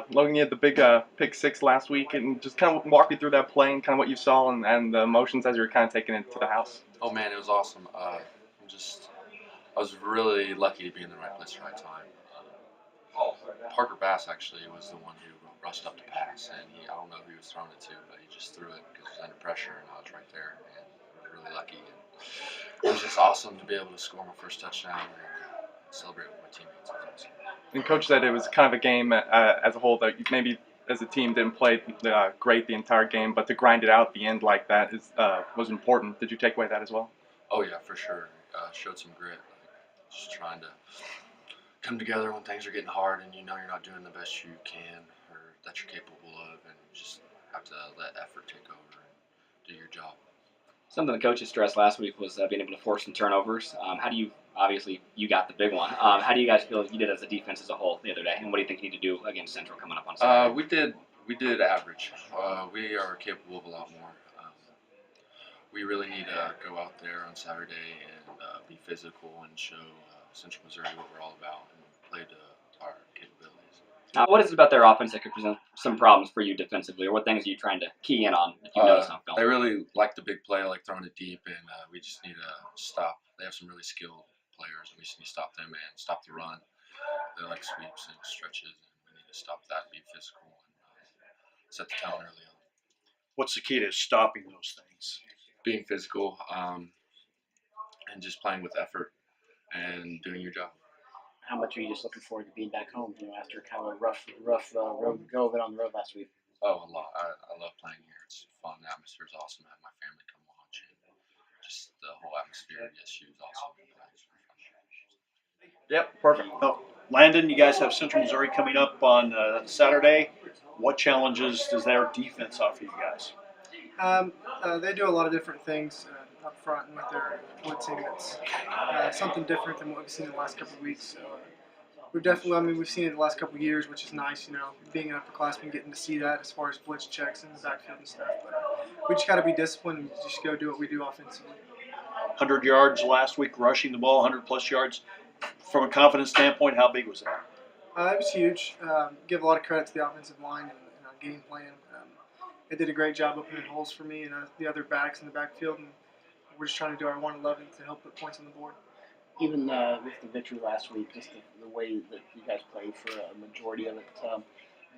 Logan, you had the big pick six last week, and just kind of walk me through that play and kind of what you saw and the emotions as you were kind of taking it to the house. Oh man, it was awesome. I was really lucky to be in the right place at the right time. Parker Bass actually was the one who rushed up to pass, and I don't know who he was throwing it to, but he just threw it because he was under pressure, and I was right there, and I was really lucky. And it was just awesome to be able to score my first touchdown and celebrate with my teammates. It was awesome. And coach said it was kind of a game as a whole that maybe as a team didn't play great the entire game, but to grind it out at the end like that was important. Did you take away that as well? Oh yeah, for sure. Showed some grit, just trying to come together when things are getting hard and you know you're not doing the best you can or that you're capable of, and just have to let effort take over and do your job. Something the coaches stressed last week was being able to force some turnovers. How do you, obviously, you got the big one. How do you guys feel you did as a defense as a whole the other day, and what do you think you need to do against Central coming up on Saturday? We did average. We are capable of a lot more. We really need to go out there on Saturday and be physical and show Central Missouri what we're all about and play to our capabilities. What is it about their offense that could present some problems for you defensively, or what things are you trying to key in on if you notice not going? They really like the big play, like throwing it deep, and we just need to stop. They have some really skilled players, and we just need to stop them and stop the run. They like sweeps and stretches, and we need to stop that and be physical and set the tone early on. What's the key to stopping those things? Being physical and just playing with effort and doing your job. How much are you just looking forward to being back home? After kind of a rough road go of it on the road last week. Oh, a lot. I love playing here. It's fun. The atmosphere is awesome. I have my family come watch, and just the whole atmosphere at ESU is awesome. Yep, perfect. Oh, Landon, you guys have Central Missouri coming up on Saturday. What challenges does their defense offer you guys? They do a lot of different things up front with their blitzing. It's something different than what we've seen in the last couple of weeks. So we've seen it the last couple of years, which is nice. Being an upperclassman, getting to see that as far as blitz checks in the backfield and stuff. But we just got to be disciplined and just go do what we do offensively. 100 yards last week, rushing the ball, 100-plus yards. From a confidence standpoint, how big was that? It was huge. Give a lot of credit to the offensive line and our game plan. They did a great job opening holes for me and the other backs in the backfield, and we're just trying to do our 111 to help put points on the board. Even with the victory last week, just the way that you guys played for a majority of it,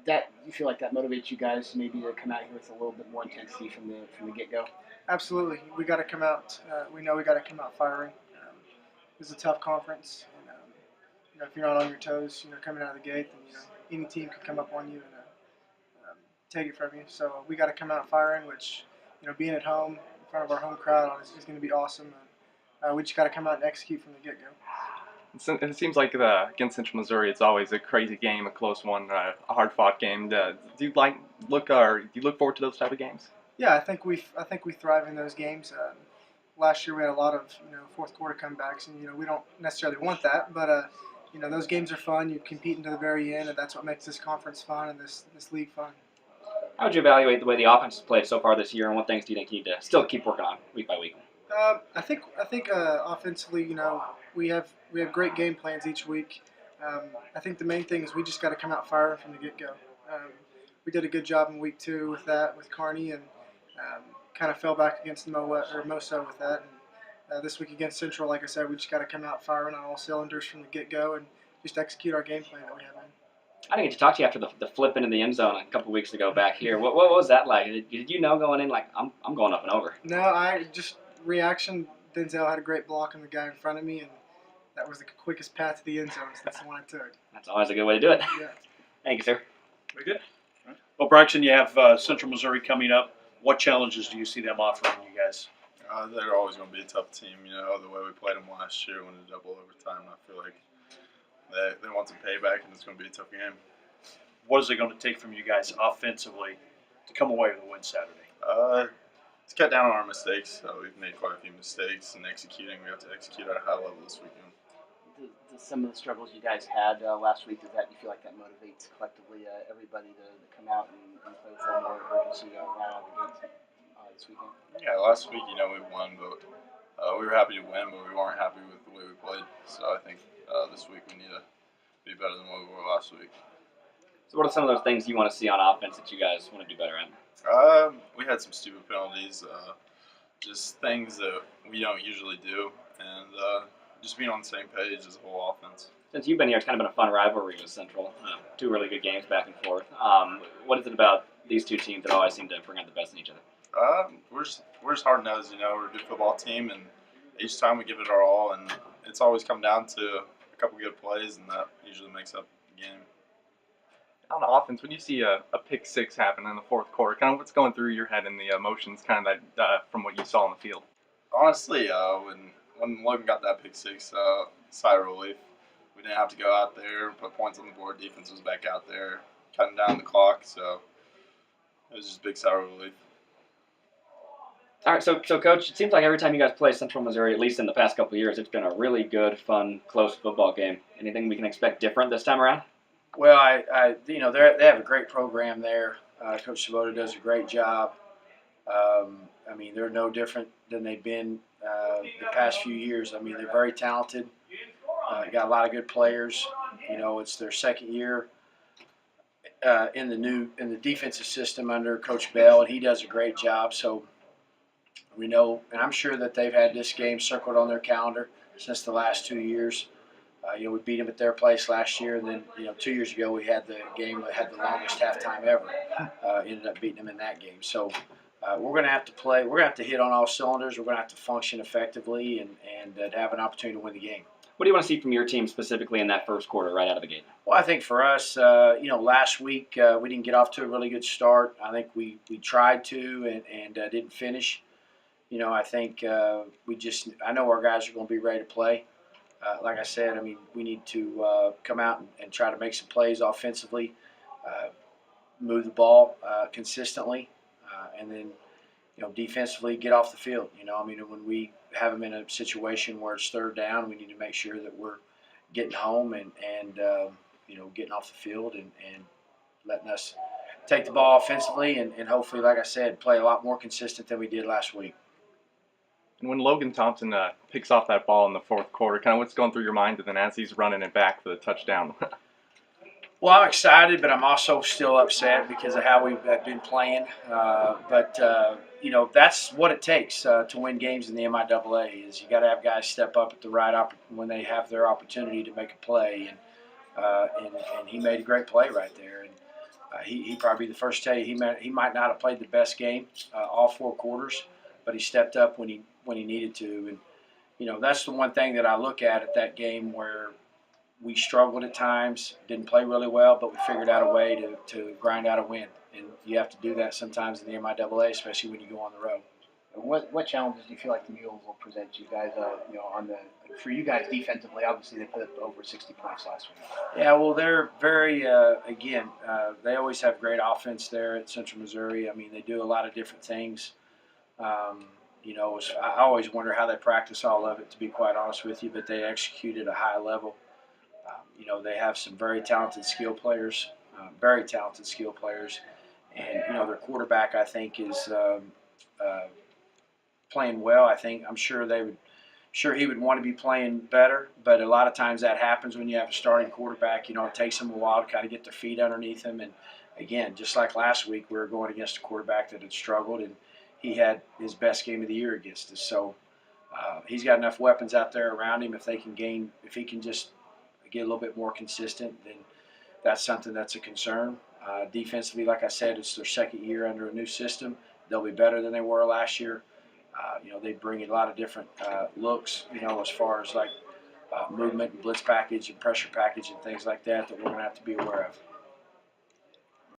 that you feel like that motivates you guys maybe to come out here with a little bit more intensity from the get-go? Absolutely. We got to come out. We know we got to come out firing. It's a tough conference, and if you're not on your toes, coming out of the gate, then any team could come up on you and take it from you. So we got to come out firing, which being at home in front of our home crowd is going to be awesome. We just got to come out and execute from the get-go. It seems like against Central Missouri, it's always a crazy game, a close one, a hard-fought game. Do you look forward to those type of games? Yeah, I think we thrive in those games. Last year we had a lot of fourth quarter comebacks, and we don't necessarily want that, but those games are fun. You compete into the very end, and that's what makes this conference fun and this league fun. How would you evaluate the way the offense has played so far this year, and what things do you think you need to still keep working on week by week? I think offensively, we have great game plans each week. I think the main thing is we just got to come out firing from the get-go. We did a good job in week 2 with that with Kearney, and kind of fell back against Moso with that. And this week against Central, like I said, we just got to come out firing on all cylinders from the get-go and just execute our game plan that we have in. I didn't get to talk to you after the flip into the end zone a couple weeks ago back here. What was that like? Did you know going in like I'm going up and over? No, I just reaction. Denzel had a great block on the guy in front of me, and that was the quickest path to the end zone. So that's the one I took. That's always a good way to do it. Yeah. Thank you, sir. Very good. Well, Braxton, you have Central Missouri coming up. What challenges do you see them offering you guys? They're always going to be a tough team. The way we played them last year when it double overtime, I feel like they want some payback, and it's going to be a tough game. What is it going to take from you guys offensively to come away with a win Saturday? To cut down on our mistakes. We've made quite a few mistakes in executing. We have to execute at a high level this weekend. Some of the struggles you guys had last week, does that you feel like that motivates collectively everybody to come out and play with a little more urgency right out of the gates this weekend? Yeah, last week, we won, but we were happy to win, but we weren't happy with the way we played. So I think this week we need to be better than what we were last week. So what are some of those things you want to see on offense that you guys want to do better at? We had some stupid penalties, just things that we don't usually do, and just being on the same page as a whole offense. Since you've been here, it's kind of been a fun rivalry with Central. Two really good games back and forth. What is it about these two teams that always seem to bring out the best in each other? We're just hard nosed, We're a good football team, and each time we give it our all, and it's always come down to a couple good plays, and that usually makes up the game. On offense, when you see a pick six happen in the fourth quarter, kind of what's going through your head and the emotions, kind of that from what you saw on the field? Honestly, when Logan got that pick six, sigh of relief. We didn't have to go out there, put points on the board. Defense was back out there, cutting down the clock. So it was just a big sigh of relief. All right, so Coach, it seems like every time you guys play Central Missouri, at least in the past couple of years, it's been a really good, fun, close football game. Anything we can expect different this time around? Well, they have a great program there. Coach Sabota does a great job. They're no different than they've been the past few years. They're very talented. Got a lot of good players. It's their second year in the defensive system under Coach Bell, and he does a great job. So we know, and I'm sure that they've had this game circled on their calendar since the last 2 years. We beat them at their place last year, and then 2 years ago we had the game that had the longest halftime ever. Ended up beating them in that game. So we're going to have to play. We're going to have to hit on all cylinders. We're going to have to function effectively and have an opportunity to win the game. What do you want to see from your team specifically in that first quarter right out of the gate? Well, I think for us, last week we didn't get off to a really good start. I think we tried to and didn't finish. I think I know our guys are going to be ready to play. Like I said, we need to come out and try to make some plays offensively, move the ball consistently, and then, defensively get off the field. When we have them in a situation where it's third down, we need to make sure that we're getting home and getting off the field and letting us take the ball offensively and hopefully, like I said, play a lot more consistent than we did last week. And when Logan Thompson picks off that ball in the fourth quarter, kind of what's going through your mind, and then as he's running it back for the touchdown? Well, I'm excited, but I'm also still upset because of how we've been playing. That's what it takes to win games in the MIAA. Is you got to have guys step up at the right when they have their opportunity to make a play, and he made a great play right there. And he probably be the first to tell you he might not have played the best game all 4 quarters, but he stepped up when he needed to. And that's the one thing that I look at that game where we struggled at times, didn't play really well, but we figured out a way to grind out a win. And you have to do that sometimes in the MIAA, especially when you go on the road. What challenges do you feel like the Mules will present you guys? For you guys defensively, obviously they put up over 60 points last week. Yeah, well, they're very they always have great offense there at Central Missouri. They do a lot of different things. I always wonder how they practice all of it, to be quite honest with you, but they execute at a high level. They have some very talented skill players, and their quarterback, I think, is playing well. I'm sure he would want to be playing better, but a lot of times that happens when you have a starting quarterback. It takes them a while to kind of get their feet underneath them. And again, just like last week, we were going against a quarterback that had struggled, and he had his best game of the year against us. So he's got enough weapons out there around him. If he can just get a little bit more consistent, then that's something that's a concern. Defensively, like I said, it's their second year under a new system. They'll be better than they were last year. They bring in a lot of different looks, as far as like movement and blitz package and pressure package and things like that we're going to have to be aware of.